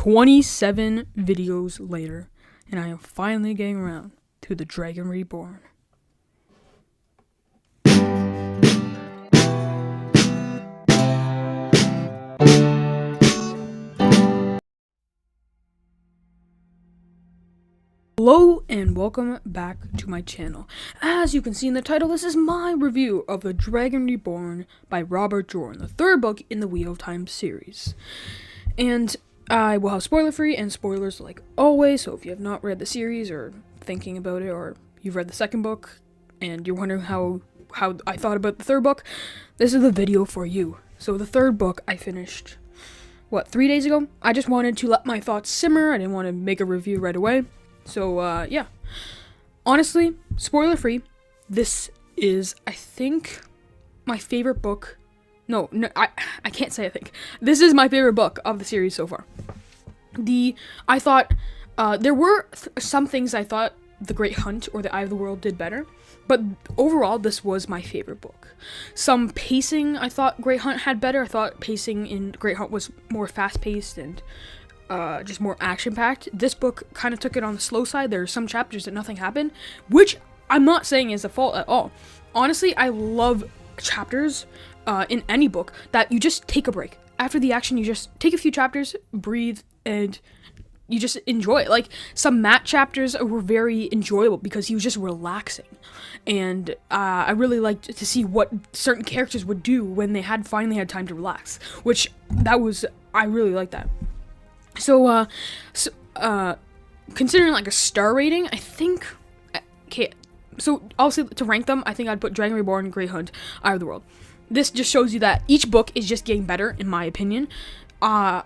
27 videos later, and I am finally getting around to the Dragon Reborn. Hello and welcome back to my channel. As you can see in the title, this is my review of The Dragon Reborn by Robert Jordan, the third book in the Wheel of Time series. And I will have spoiler-free and spoilers like always, so if you have not read the series or thinking about it, or you've read the second book and you're wondering how I thought about the third book, this is the video for you. So the third book I finished, 3 days ago? I just wanted to let my thoughts simmer. I didn't want to make a review right away. So, yeah. Honestly, spoiler-free, this is, I think, my favorite book. No, I can't say I think. This is my favorite book of the series so far. I thought, there were some things I thought The Great Hunt or The Eye of the World did better, but overall, this was my favorite book. Some pacing I thought Great Hunt had better. I thought pacing in Great Hunt was more fast-paced and just more action-packed. This book kind of took it on the slow side. There are some chapters that nothing happened, which I'm not saying is a fault at all. Honestly, I love chapters in any book that you just take a break. After the action, you just take a few chapters, breathe, and you just enjoy it. Like, some Matt chapters were very enjoyable because he was just relaxing. And I really liked to see what certain characters would do when they finally had time to relax, which I really liked that. So, considering like a star rating, I think, okay, so obviously to rank them, I think I'd put Dragon Reborn, Great Hunt, Eye of the World. This just shows you that each book is just getting better, in my opinion. Eye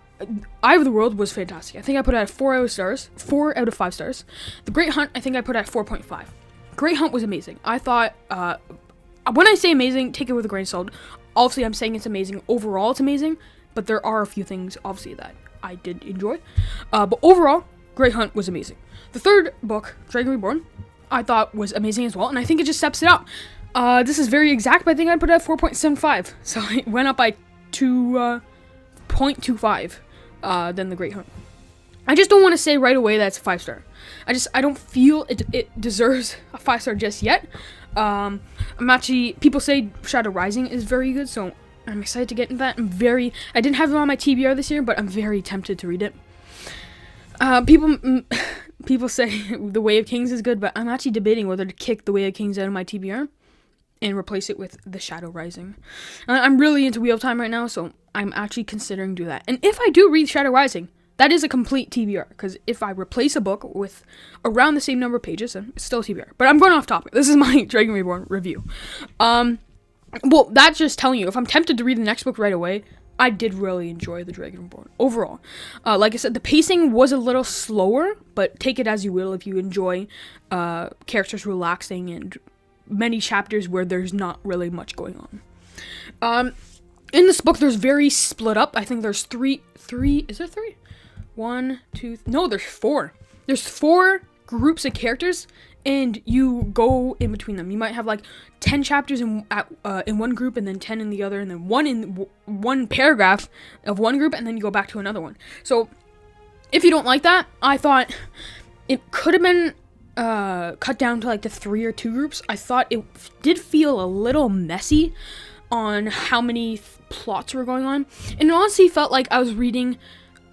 of the World was fantastic. I think I put it at 4 out of 5 stars. The Great Hunt, I think I put it at 4.5. Great Hunt was amazing. I thought, when I say amazing, take it with a grain of salt. Obviously, I'm saying it's amazing. Overall, it's amazing, but there are a few things, obviously, that I did enjoy. But overall, Great Hunt was amazing. The third book, Dragon Reborn, I thought was amazing as well, and I think it just steps it up. This is very exact, but I think I'd put it at 4.75. So it went up by 2.25 than the Great Hunt. I just don't want to say right away that it's a 5-star. I don't feel it deserves a 5-star just yet. People say Shadow Rising is very good, so I'm excited to get into that. I didn't have it on my TBR this year, but I'm very tempted to read it. People say The Way of Kings is good, but I'm actually debating whether to kick The Way of Kings out of my TBR and replace it with The Shadow Rising. I'm really into Wheel of Time right now, so I'm actually considering doing that. And if I do read Shadow Rising, that is a complete TBR, because if I replace a book with around the same number of pages, then it's still a TBR. But I'm going off topic. This is my Dragon Reborn review. Well, that's just telling you, if I'm tempted to read the next book right away, I did really enjoy The Dragon Reborn overall. Like I said, the pacing was a little slower, but take it as you will if you enjoy characters relaxing and many chapters where there's not really much going on. In this book, there's very split up. I think there's three, is there 3? 1, 2, no, there's 4. There's 4 groups of characters, and you go in between them. You might have like 10 chapters in one group, and then 10 in the other, and then one paragraph of one group, and then you go back to another one. So if you don't like that, I thought it could have been cut down to like the 3 or 2 groups. I thought it did feel a little messy on how many plots were going on, and it honestly felt like I was reading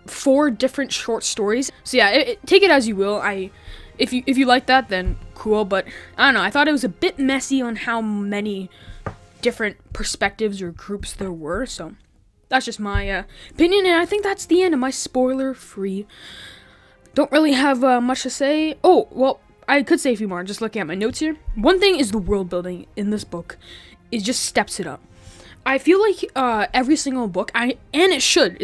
4 different short stories. So yeah, take it as you will. If you like that, then cool, but I don't know, I thought it was a bit messy on how many different perspectives or groups there were, so that's just my opinion, and I think that's the end of my spoiler-free. Don't really have much to say. Oh, well, I could say a few more, just looking at my notes here. One thing is the world building in this book. It just steps it up. I feel like every single book, this should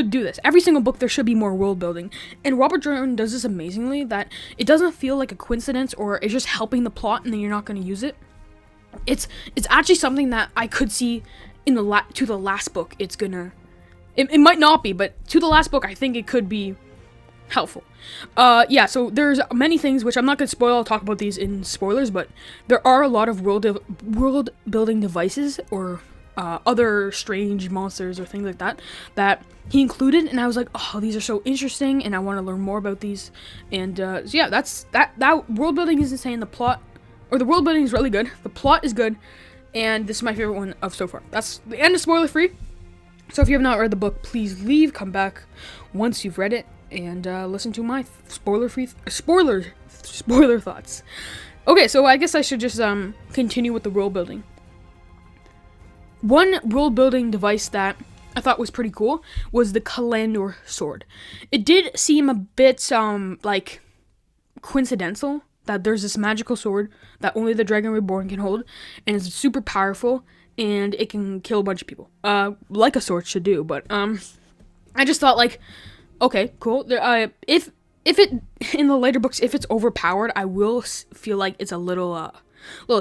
do this. Every single book, there should be more world building. And Robert Jordan does this amazingly, that it doesn't feel like a coincidence or it's just helping the plot and then you're not going to use it. It's actually something that I could see in to the last book. It might not be, but to the last book, I think it could be helpful. Yeah, so there's many things which I'm not going to spoil. I'll talk about these in spoilers, but there are a lot of world building devices or other strange monsters or things like that that he included, and I was like, oh, these are so interesting, and I want to learn more about these. And so yeah, that world building is insane. The world building is really good. The plot is good, and this is my favorite one of so far. That's the end of spoiler free. So if you have not read the book, please leave, come back once you've read it, and listen to my spoiler thoughts. Okay, so I guess I should just continue with the world building. One world building device that I thought was pretty cool was the Kalandor sword. It did seem a bit like coincidental that there's this magical sword that only the Dragon Reborn can hold, and it's super powerful, and it can kill a bunch of people, like a sword should do. But I just thought, like, okay, cool. If it in the later books, if it's overpowered, I will feel like it's a little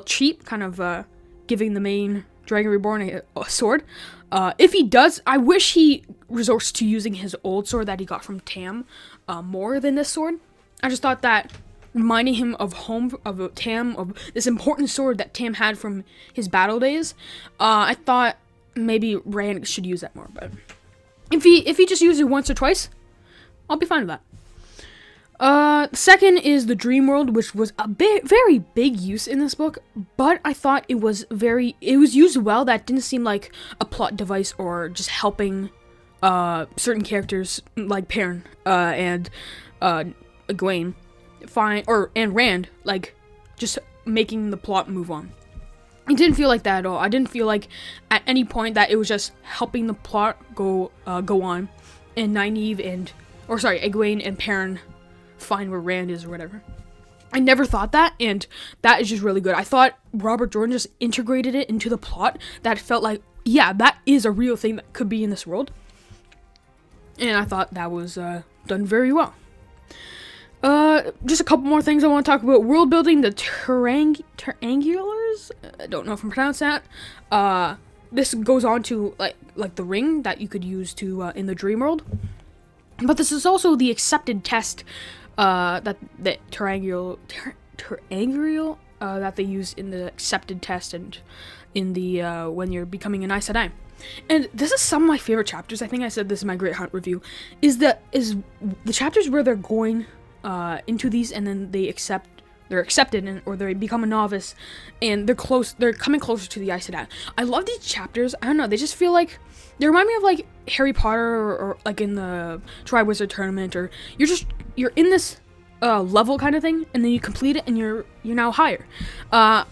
cheap, kind of giving the main Dragon Reborn a sword. If he does, I wish he resorts to using his old sword that he got from Tam more than this sword. I just thought that reminding him of Tam, of this important sword that Tam had from his battle days, I thought maybe Rand should use that more. But if he just uses it once or twice, I'll be fine with that. Second is the Dream World, which was a very big use in this book, but I thought it was used well. That didn't seem like a plot device or just helping certain characters like Perrin and Egwene and Rand, like just making the plot move on. It didn't feel like that at all. I didn't feel like at any point that it was just helping the plot go on, and Egwene and Perrin find where Rand is or whatever. I never thought that, and that is just really good. I thought Robert Jordan just integrated it into the plot that felt like, yeah, that is a real thing that could be in this world. And I thought that was done very well. Just a couple more things I want to talk about. World building, the Triangulars? I don't know if I'm pronouncing that. This goes on to like the ring that you could use to in the Dream World. But this is also the accepted test that triangular that they use in the accepted test and in the when you're becoming an Aes Sedai. And this is some of my favorite chapters. I think I said this in my Great Hunt review. Is the chapters where they're going into these, and then they're accepted, or they become a novice, and they're coming closer to the Aes Sedai. I love these chapters. I don't know, they just feel like they remind me of like Harry Potter or like in the Triwizard Tournament, or you're in this level kind of thing, and then you complete it and you're now higher. I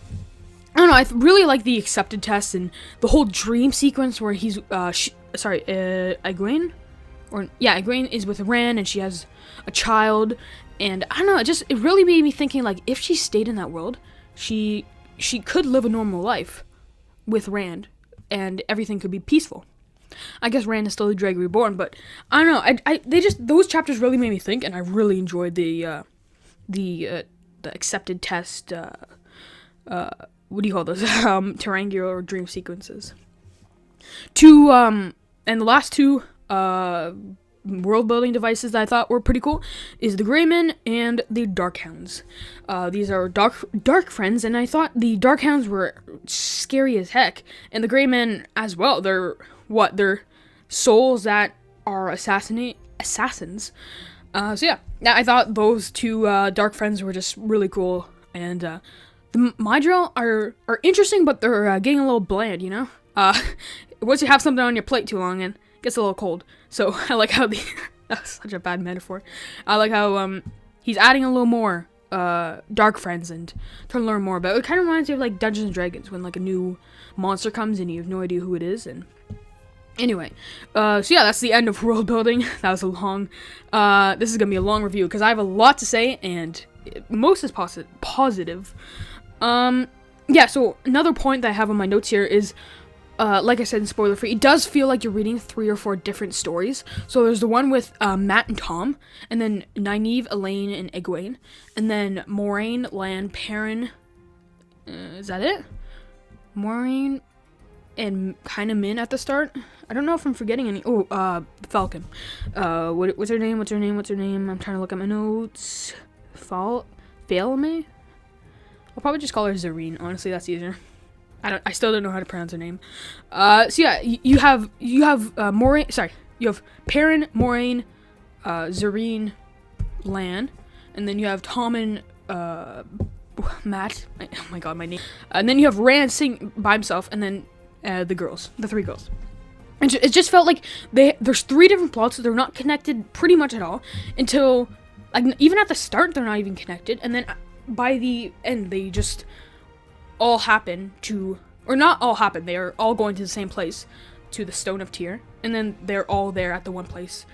don't know, I really like the accepted test and the whole dream sequence where he's Egwene is with Rand and she has a child, and I don't know, it really made me thinking, like, if she stayed in that world, she could live a normal life with Rand and everything could be peaceful. I guess Rand is still the Dragon Reborn, but I don't know, those chapters really made me think, and I really enjoyed the accepted test, what do you call those? Triangular or dream sequences. And the last two world building devices that I thought were pretty cool is the Greymen and the Darkhounds. These are dark friends, and I thought the Darkhounds were scary as heck, and the Greymen as well. They're souls that are assassins. So yeah, I thought those two dark friends were just really cool, and the Myrddraal are interesting, but they're getting a little bland, you know? Once you have something on your plate too long, and it gets a little cold. So I like how that's such a bad metaphor. I like how he's adding a little more dark friends and trying to learn more about it. It kind of reminds me of like Dungeons and Dragons, when like a new monster comes and you have no idea who it is. And anyway, so yeah, that's the end of world building. That was a long, this is gonna be a long review because I have a lot to say, and most is positive. Yeah, so another point that I have on my notes here is, like I said in spoiler free, it does feel like you're reading 3 or 4 different stories. So there's the one with Matt and Tom, and then Nynaeve, Elaine, and Egwene, and then Moraine, Lan, Perrin. Is that it? Moraine and kind of Min at the start. I don't know if I'm forgetting any. Oh, Falcon. What's her name? I'm trying to look at my notes. Falme? I'll probably just call her Zareen. Honestly, that's easier. I still don't know how to pronounce her name. So yeah, you have Moraine. Sorry, you have Perrin, Moraine, Zareen, Lan, and then you have Tom and Matt. Oh my god, my name. And then you have Rand sing by himself, and then the three girls. And it just felt like there's 3 different plots. They're not connected pretty much at all until, like, even at the start they're not even connected, and then by the end they just all happen to, or not all happen. They are all going to the same place, to the Stone of Tyr, and then they're all there at the one place,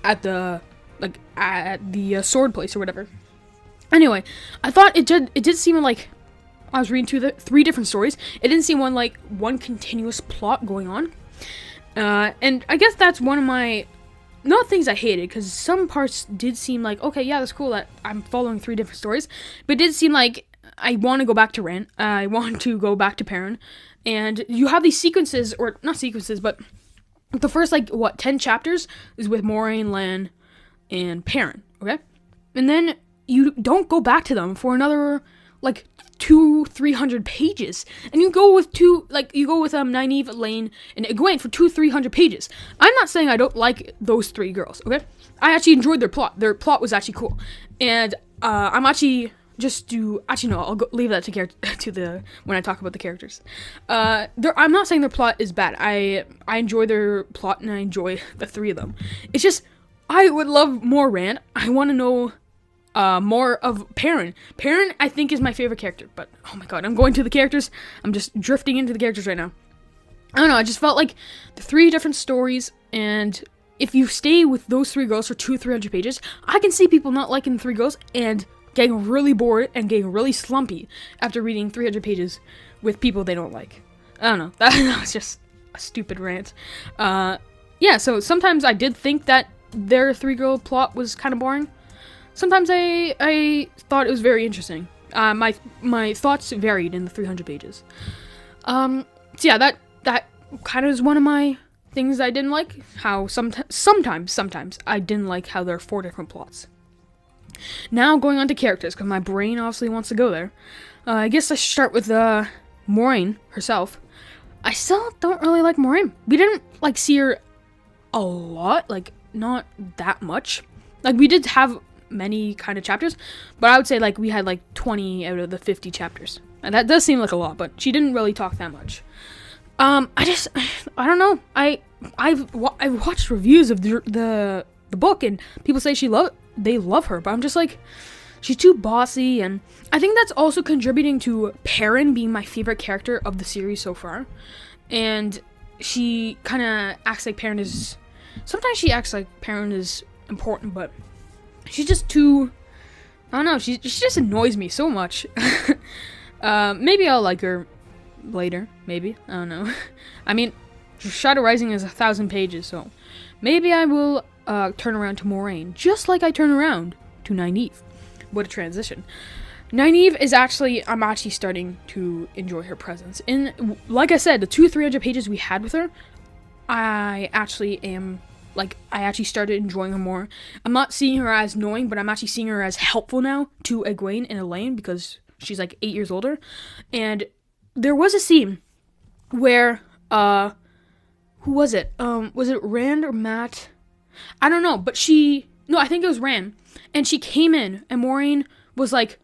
at the sword place or whatever. Anyway, I thought it did seem like I was reading 3 different stories. It didn't seem one continuous plot going on. And I guess that's one of my, not things I hated, because some parts did seem like, okay, yeah, that's cool that I'm following 3 different stories, but it did seem like I want to go back to Rand, I want to go back to Perrin, and you have these sequences, or not sequences, but the first, 10 chapters is with Moraine, Lan, and Perrin, okay? And then you don't go back to them for another, 200-300 pages, and you go with Nynaeve, Elaine, and Egwene for 200-300 pages. I'm not saying I don't like those 3 girls, okay? I actually enjoyed their plot. Their plot was actually cool, and I'm actually I'll leave that to when I talk about the characters. I'm not saying their plot is bad. I enjoy their plot, and I enjoy the 3 of them. It's just I would love more Rand. I want to know more of Perrin. Perrin, I think, is my favorite character, but oh my god, I'm going to the characters. I'm just drifting into the characters right now. I don't know, I just felt like the 3 different stories, and if you stay with those 3 girls for 200-300 pages, I can see people not liking the 3 girls and getting really bored and getting really slumpy after reading 300 pages with people they don't like. I don't know, that was just a stupid rant. Yeah, so sometimes I did think that their 3-girl plot was kind of boring. Sometimes I thought it was very interesting. My thoughts varied in the 300 pages. So yeah, that kind of is one of my things I didn't like. How sometimes I didn't like how there are 4 different plots. Now going on to characters, because my brain obviously wants to go there. I guess I should start with Moraine herself. I still don't really like Moraine. We didn't see her a lot, not that much. We did have many kind of chapters, but I would say we had 20 out of the 50 chapters, and that does seem like a lot, but she didn't really talk that much. I don't know. I've watched reviews of the book, and people say they love her, but I'm just she's too bossy, and I think that's also contributing to Perrin being my favorite character of the series so far. And she kind of acts like Perrin is, sometimes she acts like Perrin is important, but she's just too, I don't know, she just annoys me so much. Maybe I'll like her later, maybe, I don't know. I mean, Shadow Rising is 1,000 pages, so maybe I will turn around to Moraine, just like I turn around to Nynaeve. What a transition. Nynaeve is I'm actually starting to enjoy her presence. And like I said, the 200-300 pages we had with her, I actually started enjoying her more. I'm not seeing her as annoying, but I'm actually seeing her as helpful now to Egwene and Elaine, because she's 8 years older. And there was a scene where, who was it? Was it Rand or Matt? I don't know, but I think it was Rand. And she came in, and Moraine was like,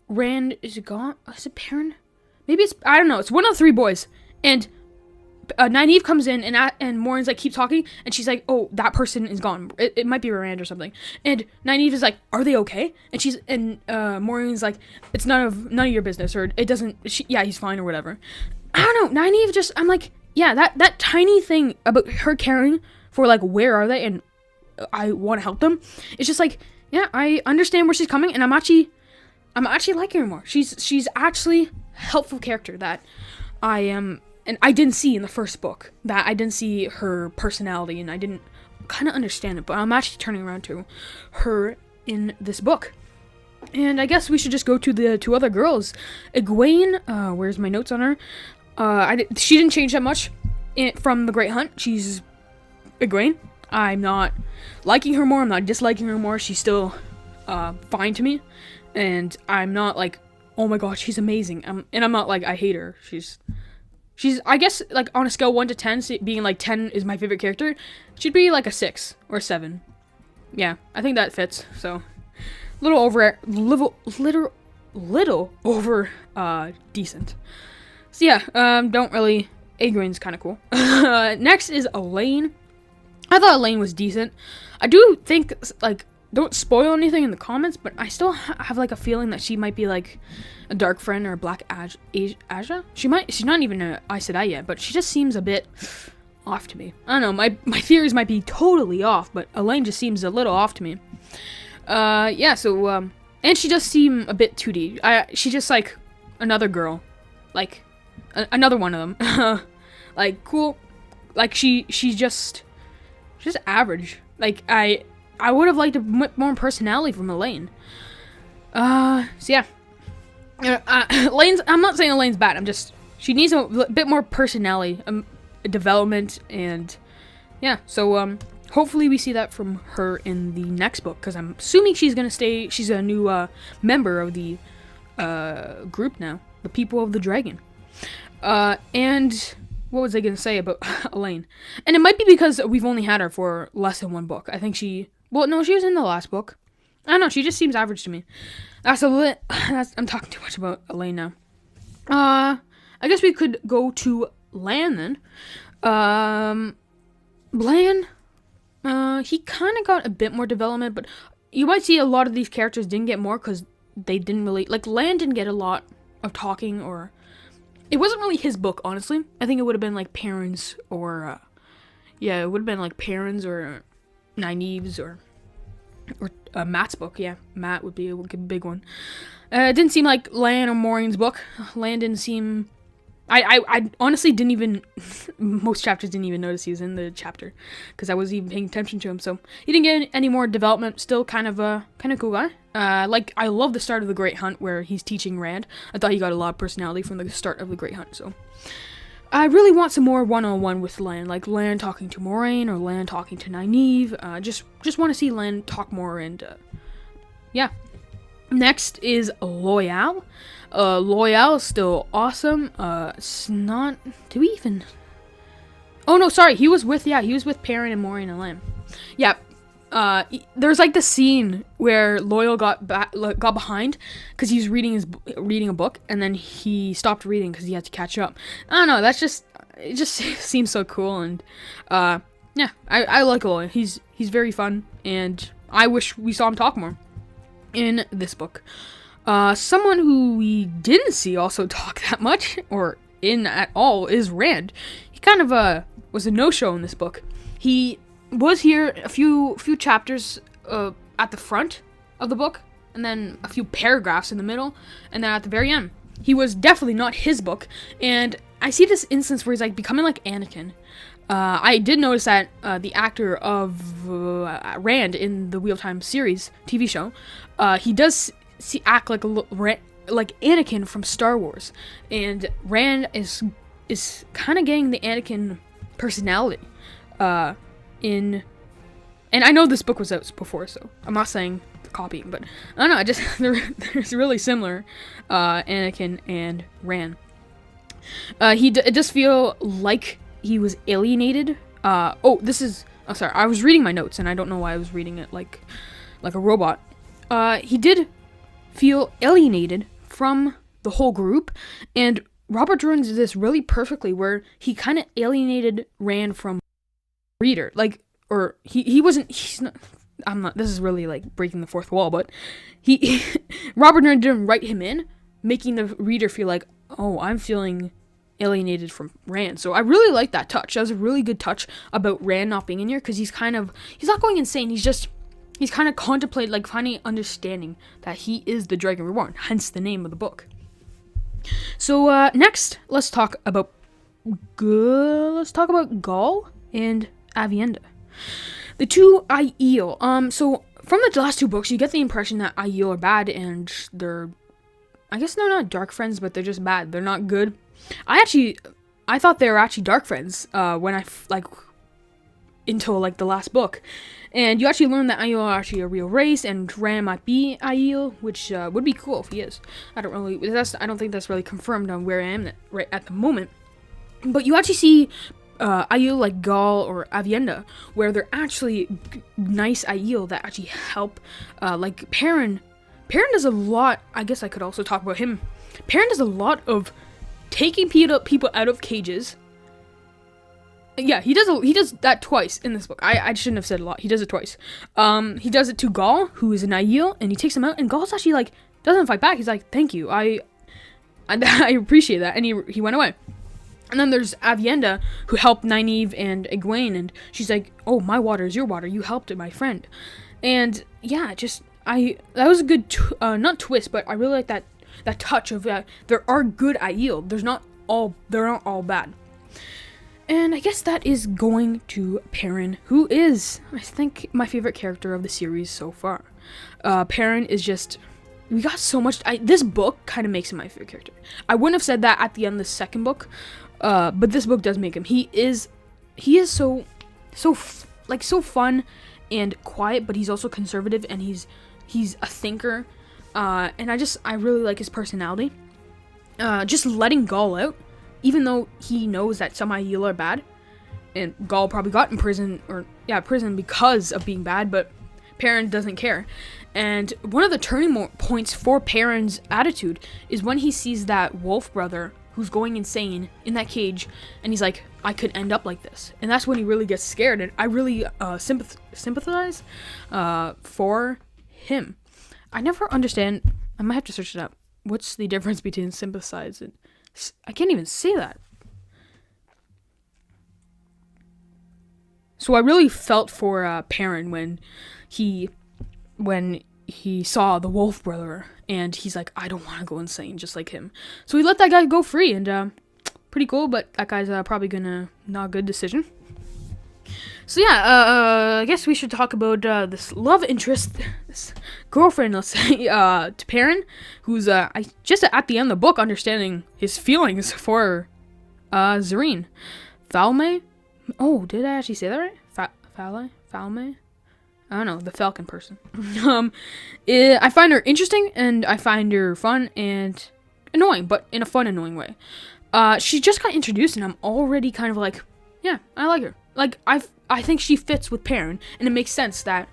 Rand, is it gone? Is it Perrin? Maybe I don't know. It's one of the 3 boys. And Nynaeve comes in, and Moraine's keep talking, and she's like, oh, that person is gone. It might be Rand or something. And Nynaeve is like, are they okay? And Moraine's like, it's none of your business, or it doesn't, yeah, he's fine or whatever. I don't know. Nynaeve I'm like, yeah, that tiny thing about her caring for where are they, and I want to help them. It's just yeah, I understand where she's coming, and I'm actually liking her more. She's actually a helpful character that I am, and I didn't see in the first book. That I didn't see her personality, and I didn't kind of understand it, but I'm actually turning around to her in this book. And I guess we should just go to the 2 other girls. Egwene, where's my notes on her? She didn't change that much from The Great Hunt. She's Egwene. I'm not liking her more. I'm not disliking her more. She's still fine to me. And I'm not oh my god, she's amazing. And I'm not like, I hate her. She's, I guess, like, on a scale 1 to 10, being like 10 is my favorite character, she'd be like a 6 or a 7. Yeah, I think that fits. So, little over, little over, decent. So yeah, don't really, Agrain's kind of cool. Next is Elaine. I thought Elaine was decent. I do think, like, don't spoil anything in the comments, but I still have, like, a feeling that she might be, like, a dark friend or a black Aja. She's not even a Aes Sedai yet, but she just seems a bit off to me. I don't know, my theories might be totally off, but Elaine just seems a little off to me. Yeah, so, and she does seem a bit 2D. She's just, like, another girl. Like, another one of them. Like, cool. Like, she's just average. Like, I would have liked a bit more personality from Elaine. So yeah. I'm not saying Elaine's bad. She needs a bit more personality, development, and yeah. So, hopefully we see that from her in the next book, because I'm assuming she's gonna stay. She's a new member of the group now, the People of the Dragon. And what was I gonna say about Elaine? And it might be because we've only had her for less than one book. I think well, no, she was in the last book. I don't know, she just seems average to me. I'm talking too much about Elaine now. I guess we could go to Lan then. Lan, he kind of got a bit more development, but you might see a lot of these characters didn't get more because they didn't really, like, Lan didn't get a lot of talking, or it wasn't really his book, honestly. I think it would have been like Perrin's, or yeah, it would have been like Perrin's or Nynaeve's or Matt's book. Yeah, Matt would be a big one. It didn't seem like Lan or Maureen's book. Lan didn't seem. I honestly didn't even. Most chapters didn't even notice he was in the chapter because I wasn't even paying attention to him. So he didn't get any more development. Still kind of cool guy. Like, I love the start of The Great Hunt where he's teaching Rand. I thought he got a lot of personality from the start of The Great Hunt. So I really want some more one-on-one with Lan, like Lan talking to Moraine or Lan talking to Nynaeve. Just want to see Lan talk more, and yeah. Next is Loial. Loial is still awesome. It's not. Did we even? Oh no, sorry. He was with Perrin and Moraine and Lan. Yeah. There's like the scene where Loial got behind because he's reading a book, and then he stopped reading because he had to catch up. I don't know. It just seems so cool, and yeah, I like Loial. He's very fun, and I wish we saw him talk more in this book. Someone who we didn't see also talk that much or in at all is Rand. He kind of was a no-show in this book. He was here a few chapters at the front of the book, and then a few paragraphs in the middle, and then at the very end. He was definitely not his book, and I see this instance where he's like becoming like Anakin. I did notice that the actor of Rand in the Wheel of Time series TV show, he does act like like Anakin from Star Wars, and Rand is kind of getting the Anakin personality. And I know this book was out before, so I'm not saying copying, but I don't know, there's really similar Anakin and Rand. It does feel like he was alienated. Sorry, I was reading my notes and I don't know why I was reading it like a robot. He did feel alienated from the whole group, and Robert Jordan did this really perfectly where he kind of alienated Rand from reader, like, or he's not, I'm not, this is really like breaking the fourth wall, but Robert Jordan didn't write him in, making the reader feel like, oh, I'm feeling alienated from Rand. So I really like that touch. That was a really good touch about Rand not being in here, because he's not going insane, he's kind of contemplating, like, finally understanding that he is the Dragon Reborn, hence the name of the book. So next, let's talk about Gaul and Aviendha. The two Aiel. So from the last two books, you get the impression that Aiel are bad, and I guess they're not dark friends, but they're just bad. They're not good. I thought they were actually dark friends when until like the last book, And you actually learn that Aiel are actually a real race, and Ran might be Aiel, which would be cool if he is. I don't think that's really confirmed on where I am right at the moment. But you actually see Aiel like Gaul or Avienda, where they're actually nice Aiel that actually help. Like Perrin. Perrin does a lot. I guess I could also talk about him. Perrin does a lot of taking people out of cages. Yeah, he does that twice in this book. I shouldn't have said a lot. He does it twice. He does it to Gaul, who is an Aiel, and he takes him out. And Gaul's actually like doesn't fight back. He's like, "Thank you, I appreciate that," and he went away. And then there's Avienda, who helped Nynaeve and Egwene, and she's like, "Oh, my water is your water. You helped my friend." And yeah, that was a good not twist, but I really like that touch of there are good Aiel. They're not all bad. And I guess that is going to Perrin, who is, I think, my favorite character of the series so far. Perrin is just, we got so much, this book kind of makes him my favorite character. I wouldn't have said that at the end of the second book, but this book does make him. He is so fun and quiet, but he's also conservative, and he's a thinker, and I really like his personality. Just letting Gaul out, even though he knows that some Aiel are bad, and Gaul probably got in prison because of being bad, but Perrin doesn't care. And one of the turning points for Perrin's attitude is when he sees that wolf brother who's going insane in that cage, and he's like, I could end up like this. And that's when he really gets scared, and I really sympathize for him. I never understand, I might have to search it up. What's the difference between sympathize and... I can't even say that. So I really felt for Perrin when he saw the wolf brother, and he's like, I don't want to go insane just like him. So he let that guy go free, and pretty cool, but that guy's probably gonna not a good decision. So yeah, I guess we should talk about this love interest, this girlfriend, let's say, to Perrin, who's just at the end of the book understanding his feelings for Zareen. Falme? Oh, did I actually say that right? Falme? I don't know, the falcon person. I find her interesting, and I find her fun and annoying, but in a fun, annoying way. She just got introduced, and I'm already kind of like, yeah, I like her. Like, I think she fits with Perrin, and it makes sense that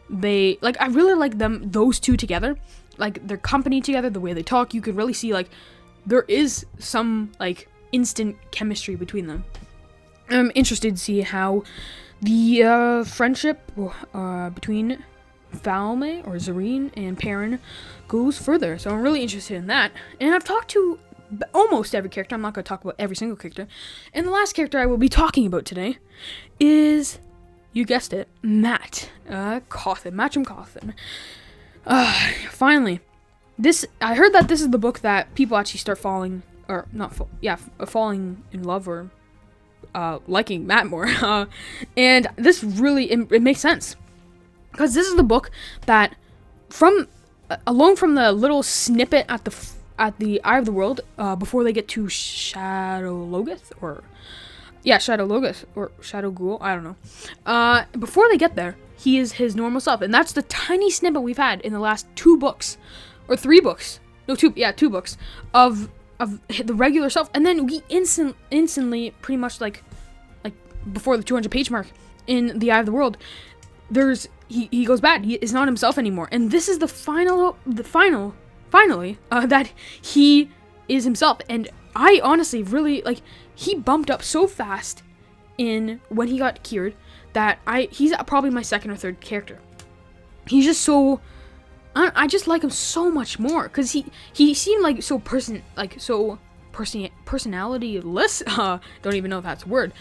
they, like, I really like those two together. Like, their company together, the way they talk, you can really see, like, there is some, like, instant chemistry between them. I'm interested to see how the friendship between Falme, or Zareen, and Perrin goes further. So I'm really interested in that. And I've talked to almost every character. I'm not going to talk about every single character. And the last character I will be talking about today is, you guessed it, Matt Cawthon. Matcham Cawthon. Finally. I heard that this is the book that people actually start falling in love, or liking Matt more. And this really, it makes sense. Because this is the book that, alone from the little snippet at the Eye of the World, before they get to Shadow Logoth, or Shadow Ghoul, I don't know. Before they get there, he is his normal self, and that's the tiny snippet we've had in the last 2 books, or 3 books. No, 2 books of the regular self, and then we instantly, pretty much like before the 200-page mark in the Eye of the World, he goes bad. He is not himself anymore, and this is finally that he is himself. And I honestly really, like, he bumped up so fast when he got cured that he's probably my second or third character. He's just so, I just like him so much more, because he seemed like so personalityless. Don't even know if that's a word.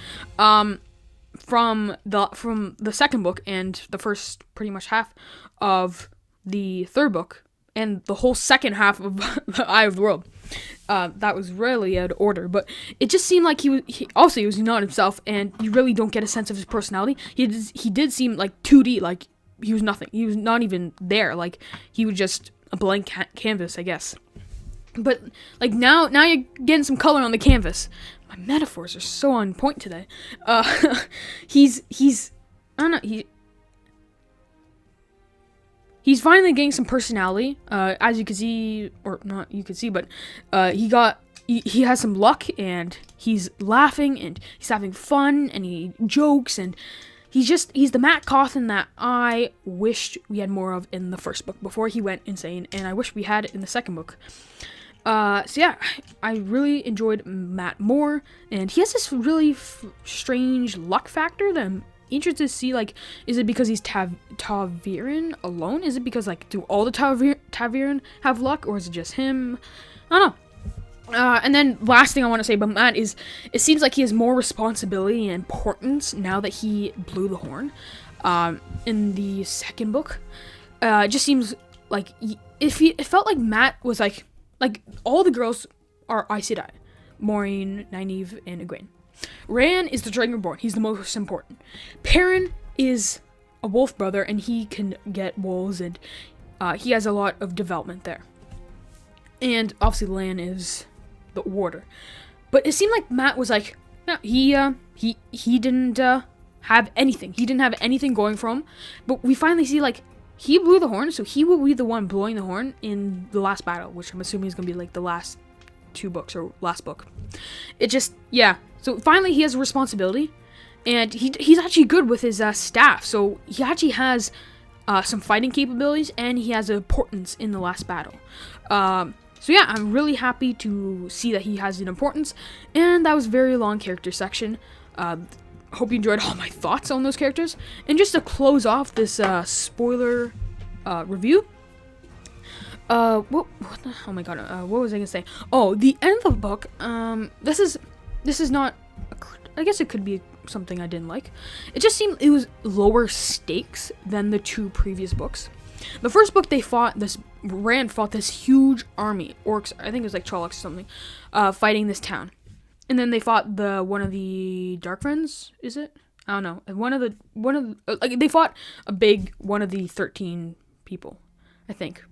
From the second book and the first pretty much half of the third book, and the whole second half of the Eye of the World. That was really out of order, but it just seemed like he was not himself, and you really don't get a sense of his personality. He did seem like 2D, like he was nothing. He was not even there. Like, he was just a blank canvas, I guess. But like now you're getting some color on the canvas. My metaphors are so on point today. He's I don't know, he's finally getting some personality. As you can see, or not you can see, but he has some luck, and he's laughing, and he's having fun, and he jokes, and he's the Matt Cawthon that I wished we had more of in the first book before he went insane, and I wish we had it in the second book. So yeah, I really enjoyed Matt more, and he has this really strange luck factor that I'm interested to see, like, is it because he's Ta'veren alone? Is it because, like, do all the Ta'veren have luck, or is it just him? I don't know. And then last thing I want to say about Matt is it seems like he has more responsibility and importance now that he blew the horn. In the second book, it just seems like it felt like Matt was like all the girls are Aes Sedai, Maureen, Nynaeve, and Egwene. Rand is the Dragon Reborn. He's the most important. Perrin is a wolf brother, and he can get wolves, and he has a lot of development there. And obviously Lan is the warder. But it seemed like Matt was like, yeah, he didn't have anything. He didn't have anything going for him. But we finally see, like, he blew the horn, so he will be the one blowing the horn in the last battle, which I'm assuming is going to be like the last 2 books or last book. It just, yeah. So finally he has a responsibility, and he's actually good with his staff. So he actually has some fighting capabilities, and he has importance in the last battle. So yeah, I'm really happy to see that he has an importance, and that was a very long character section. Hope you enjoyed all my thoughts on those characters. And just to close off this spoiler review, oh my god, what was I gonna say? Oh, the end of the book. This is not. I guess it could be something I didn't like. It just seemed it was lower stakes than the 2 previous books. The first book, Rand fought this huge army, orcs, I think it was like Trollocs or something, fighting this town. And then they fought one of the Dark Friends, is it? I don't know. They fought a big one of the 13 people, I think.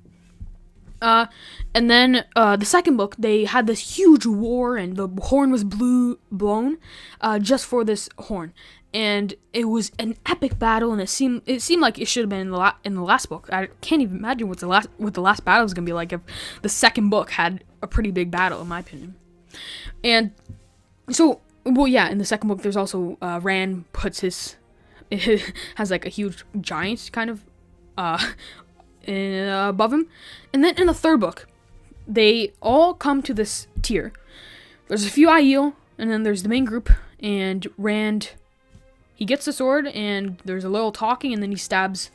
And then the second book, they had this huge war, and the horn was blown just for this horn. And it was an epic battle, and it seemed like it should have been in the last book. I can't even imagine what the last battle was gonna be like if the second book had a pretty big battle, in my opinion. And so, well, yeah, in the second book, there's also Rand has like a huge giant kind of above him, and then in the third book, they all come to this tier. There's a few Aiel, and then there's the main group, and Rand. He gets the sword, and there's a little talking, and then he stabs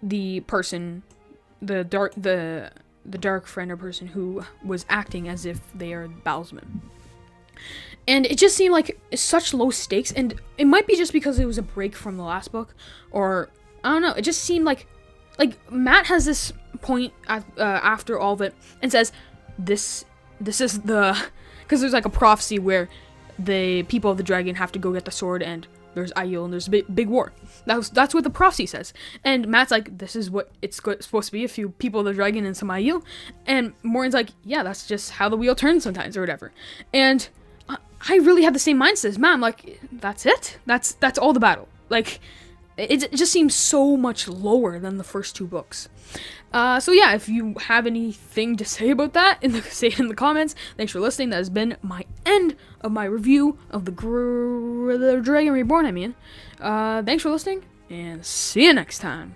the person, the dark friend or person who was acting as if they are Balisman. And it just seemed like such low stakes, and it might be just because it was a break from the last book, or I don't know. It just seemed like Matt has this point after all of it, and says, "This is the," because there's like a prophecy where the people of the dragon have to go get the sword, and there's Aiel, and there's a big war. That's what the prophecy says. And Matt's like, this is what it's supposed to be, a few people of the dragon and some Aiel. And Morgan's like, yeah, that's just how the wheel turns sometimes, or whatever. And I really had the same mindset as Matt. I'm like, that's it? That's all the battle. Like, it just seems so much lower than the first 2 books. So yeah, if you have anything to say about that, say it in the comments. Thanks for listening. That has been my end of my review of the Dragon Reborn, Thanks for listening, and see you next time.